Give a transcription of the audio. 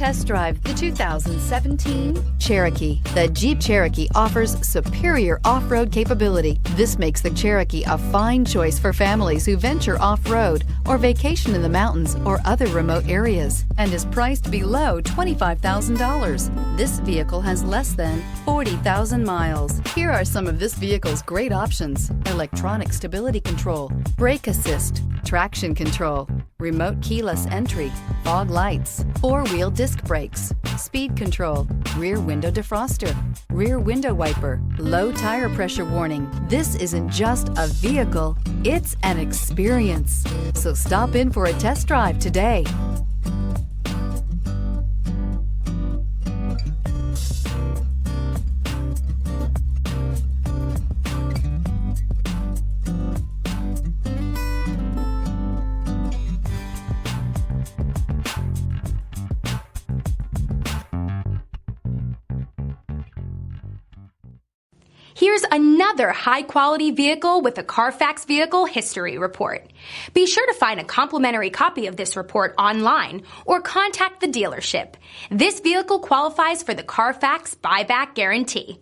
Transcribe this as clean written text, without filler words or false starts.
test drive the 2017 Cherokee. The Jeep Cherokee offers superior off-road capability. This makes the Cherokee a fine choice for families who venture off-road or vacation in the mountains or other remote areas, and is priced below $25,000. This vehicle has less than 40,000 miles. Here are some of this vehicle's great options: electronic stability control, brake assist, traction control, remote keyless entry, fog lights, four-wheel disc brakes, speed control, rear window defroster, rear window wiper, low tire pressure warning. This isn't just a vehicle, it's an experience. So stop in for a test drive today. Here's another high-quality vehicle with a CARFAX Vehicle History Report. Be sure to find a complimentary copy of this report online or contact the dealership. This vehicle qualifies for the CARFAX Buyback Guarantee.